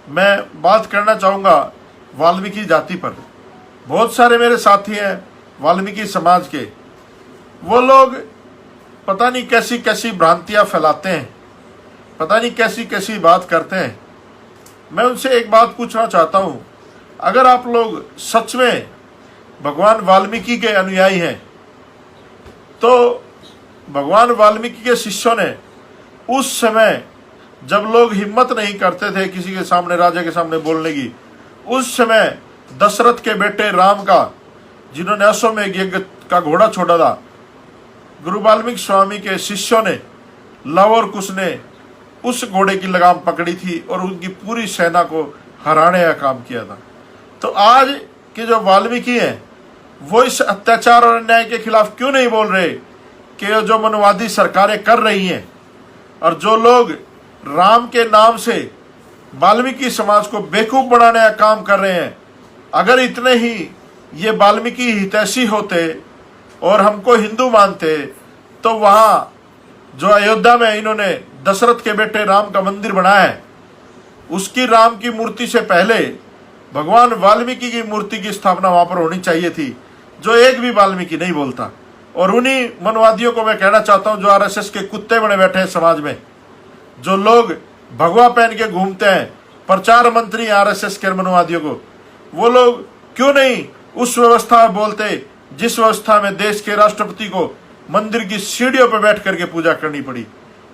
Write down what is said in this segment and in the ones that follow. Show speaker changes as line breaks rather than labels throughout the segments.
मैं बात करना चाहूँगा वाल्मीकि जाति पर। बहुत सारे मेरे साथी हैं वाल्मीकि समाज के, वो लोग पता नहीं कैसी कैसी भ्रांतियाँ फैलाते हैं, पता नहीं कैसी कैसी बात करते हैं। मैं उनसे एक बात पूछना चाहता हूँ, अगर आप लोग सच में भगवान वाल्मीकि के अनुयायी हैं तो भगवान वाल्मीकि के शिष्यों ने उस समय जब लोग हिम्मत नहीं करते थे किसी के सामने, राजा के सामने बोलने की, उस समय दशरथ के बेटे राम का, जिन्होंने अश्वमेध यज्ञ का घोड़ा छोड़ा था, गुरु वाल्मीकि स्वामी के शिष्यों ने, लव और कुश ने उस घोड़े की लगाम पकड़ी थी और उनकी पूरी सेना को हराने का काम किया था। तो आज के जो वाल्मीकि हैं वो इस अत्याचार और अन्याय के खिलाफ क्यों नहीं बोल रहे कि जो मनवादी सरकारें कर रही हैं और जो लोग राम के नाम से वाल्मीकि समाज को बेवकूफ बनाने का काम कर रहे हैं, अगर इतने ही ये वाल्मीकि हितैषी होते और हमको हिंदू मानते तो वहाँ जो अयोध्या में इन्होंने दशरथ के बेटे राम का मंदिर बनाया है, उसकी राम की मूर्ति से पहले भगवान वाल्मीकि की मूर्ति की स्थापना वहां पर होनी चाहिए थी, जो एक भी वाल्मीकि नहीं बोलता। और उन्हीं मनवादियों को मैं कहना चाहता हूं जो आरएसएस के कुत्ते बने बैठे हैं समाज में, जो लोग भगवा पहन के घूमते हैं, प्रचार मंत्री आरएसएस के मनवादियों को, वो लोग क्यों नहीं उस व्यवस्था में बोलते जिस व्यवस्था में देश के राष्ट्रपति को मंदिर की सीढ़ियों पर बैठ करके पूजा करनी पड़ी?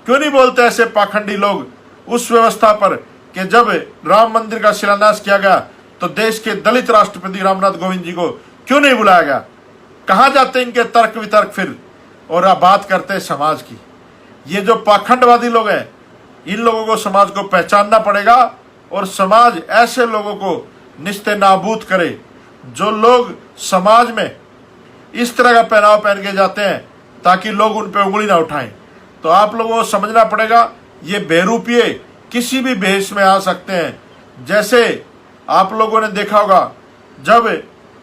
क्यों नहीं बोलते ऐसे पाखंडी लोग उस व्यवस्था पर कि जब राम मंदिर का शिलान्यास किया गया तो देश के दलित राष्ट्रपति रामनाथ कोविंद जी को क्यों नहीं बुलाया गया? कहाँ जाते इनके तर्क वितर्क फिर, और आप बात करते हैं समाज की। ये जो पाखंडवादी लोग हैं, इन लोगों को समाज को पहचानना पड़ेगा और समाज ऐसे लोगों को निस्ते नाबूद करे जो लोग समाज में इस तरह का पहनावा पहन के जाते हैं ताकि लोग उन पर उंगली ना उठाएं। तो आप लोगों को समझना पड़ेगा, ये बेरूपिये किसी भी भेष में आ सकते हैं। जैसे आप लोगों ने देखा होगा जब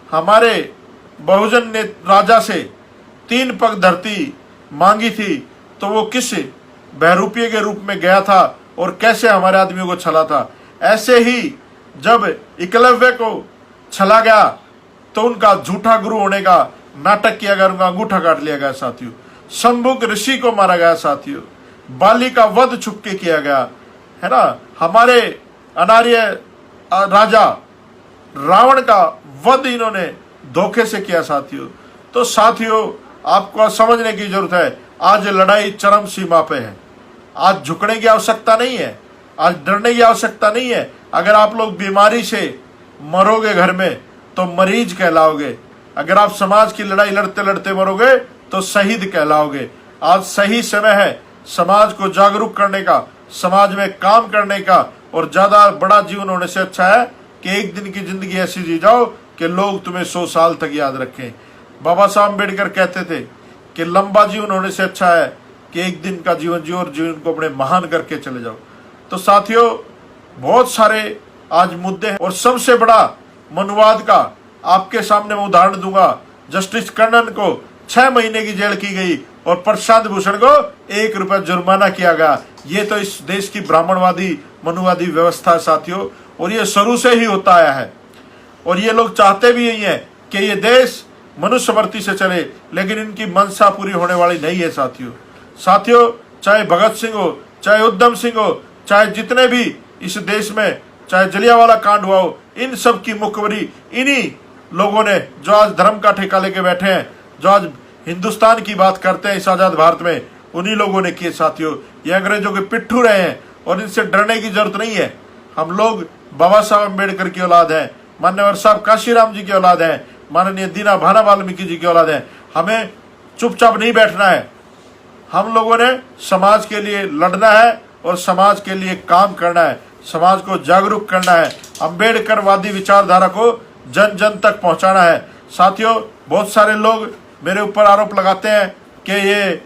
हमारे बहुजन ने राजा से 3 पग धरती मांगी थी तो वो किस बहरूपिये के रूप में गया था और कैसे हमारे आदमियों को छला था। ऐसे ही जब एकलव्य को छला गया तो उनका झूठा गुरु होने का नाटक किया गया, उनका अंगूठा काट लिया गया साथियों। शंभुक ऋषि को मारा गया साथियों। बाली का वध छुप के किया गया है ना। हमारे अनार्य राजा रावण का वध इन्होंने धोखे से किया साथियों। तो साथियों आपको समझने की जरूरत है, आज लड़ाई चरम सीमा पे है। आज झुकने की आवश्यकता नहीं है, आज डरने की आवश्यकता नहीं है। अगर आप लोग बीमारी से मरोगे घर में तो मरीज कहलाओगे, अगर आप समाज की लड़ाई लड़ते लड़ते मरोगे तो शहीद कहलाओगे। आज सही समय है समाज को जागरूक करने का, समाज में काम करने का, और ज्यादा बड़ा जीवन होने से अच्छा है कि एक दिन की जिंदगी ऐसी जी जाओ कि लोग तुम्हें 100 साल तक याद रखें। बाबा साहब अम्बेडकर कहते थे कि लंबा जीवन होने से अच्छा है कि एक दिन का जीवन जियो और जीवन को अपने महान करके चले जाओ। तो साथियों बहुत सारे आज मुद्दे हैं और सबसे बड़ा मनुवाद का आपके सामने मैं उदाहरण दूंगा। जस्टिस कर्णन को 6 महीने की जेल की गई और प्रशांत भूषण को 1 रुपया जुर्माना किया गया। ये तो इस देश की ब्राह्मणवादी मनुवादी व्यवस्था साथियों, और ये शुरू से ही होता आया है। और ये लोग चाहते भी यही है कि ये देश मनुस्मृति से चले, लेकिन इनकी मनसा पूरी होने वाली नहीं है साथियों। चाहे भगत सिंह हो, चाहे उधम सिंह हो, चाहे जितने भी इस देश में चाहे जलियांवाला कांड हुआ हो, इन सब की मुखबरी इन्हीं लोगों ने जो आज धर्म का ठेका लेके बैठे हैं, जो आज हिंदुस्तान की बात करते हैं इस आजाद भारत में, उन्हीं लोगों ने किए साथियों। ये अंग्रेजों के पिट्ठू रहे हैं और इनसे डरने की जरूरत नहीं है। हम लोग बाबा साहब अम्बेडकर की औलाद है, मान्यवर साहब काशीराम जी की औलाद है, माननीय दीना भाना वाल्मीकि जी की औलाद है। हमें चुपचाप नहीं बैठना है, हम लोगों ने समाज के लिए लड़ना है और समाज के लिए काम करना है, समाज को जागरूक करना है, अम्बेडकरवादी विचारधारा को जन जन तक पहुंचाना है। साथियों बहुत सारे लोग मेरे ऊपर आरोप लगाते हैं कि ये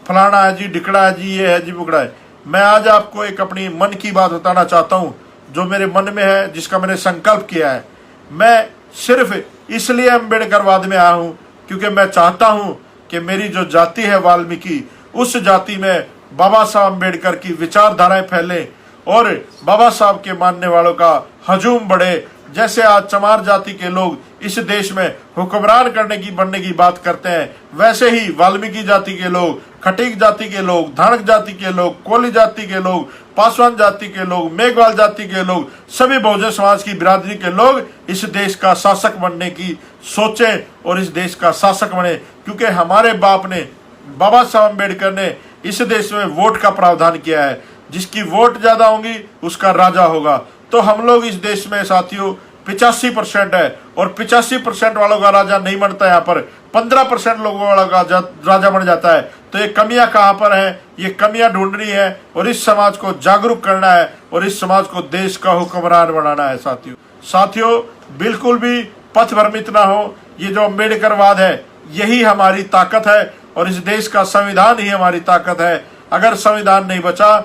फलाना है जी, ढिकड़ा है जी, ये है जी, बुकड़ा है। मैं आज आपको एक अपनी मन की बात बताना चाहता हूँ जो मेरे मन में है, जिसका मैंने संकल्प किया है। मैं सिर्फ इसलिए अम्बेडकरवाद में आया हूँ क्योंकि मैं चाहता हूँ कि मेरी जो जाति है वाल्मीकि, उस जाति में बाबा साहब अम्बेडकर की विचारधाराएं फैलें और बाबा साहब के मानने वालों का हजूम बढ़े। जैसे आज चमार जाति के लोग इस देश में हुक्मरान करने की बनने की बात करते हैं, वैसे ही वाल्मीकि जाति के लोग, खटीक जाति के लोग, धानक जाति के लोग, कोली जाति के लोग, पासवान जाति के लोग, मेघवाल जाति के लोग, सभी बहुजन समाज की बिरादरी के लोग इस देश का शासक बनने की सोचें और इस देश का शासक बने। क्योंकि हमारे बाप ने, बाबा साहब अम्बेडकर ने इस देश में वोट का प्रावधान किया है, जिसकी वोट ज्यादा होंगी उसका राजा होगा। तो हम लोग इस देश में साथियों 85% है और 85% वालों का राजा नहीं बनता, यहाँ पर 15% लोगों वाला का राजा बन जाता है। तो ये कमियां कहाँ पर हैं? ये कमियां ढूंढनी है और इस समाज को जागरूक करना है और इस समाज को देश का हुक्मरान बनाना है। साथियों बिल्कुल भी पथ भ्रमित ना हो। ये जो अम्बेडकरवाद है यही हमारी ताकत है और इस देश का संविधान ही हमारी ताकत है। अगर संविधान नहीं बचा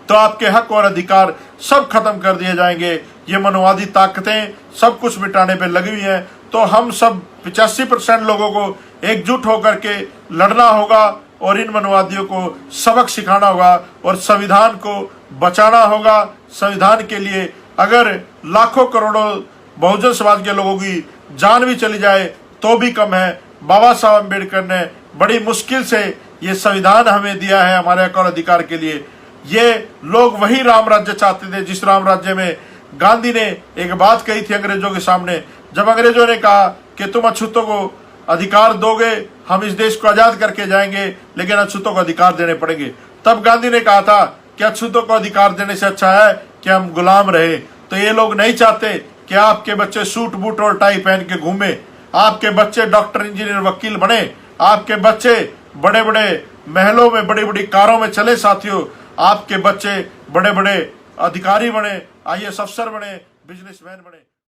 तो आपके हक और अधिकार सब खत्म कर दिए जाएंगे। ये मनोवादी ताकतें सब कुछ मिटाने पे लगी हुई हैं। तो हम सब 85% लोगों को एकजुट होकर के लड़ना होगा और इन मनोवादियों को सबक सिखाना होगा और संविधान को बचाना होगा। संविधान के लिए अगर लाखों करोड़ों बहुजन समाज के लोगों की जान भी चली जाए तो भी कम है। बाबा साहब अम्बेडकर ने बड़ी मुश्किल से ये संविधान हमें दिया है हमारे हक और अधिकार के लिए। ये लोग वही राम राज्य चाहते थे जिस राम राज्य में गांधी ने एक बात कही थी अंग्रेजों के सामने। जब अंग्रेजों ने कहा कि तुम अछूतों को अधिकार दोगे, हम इस देश को आजाद करके जाएंगे, लेकिन अछूतों को अधिकार देने पड़ेंगे, तब गांधी ने कहा था कि अछूतों को अधिकार देने से अच्छा है कि हम गुलाम रहे। तो ये लोग नहीं चाहते कि आपके बच्चे सूट बूट और टाई पहन के घूमे, आपके बच्चे डॉक्टर, इंजीनियर, वकील बने, आपके बच्चे बड़े बड़े महलों में, बड़ी बड़ी कारों में चले। साथियों आपके बच्चे बड़े बड़े अधिकारी बने, IAS अफसर बने, बिजनेसमैन बने।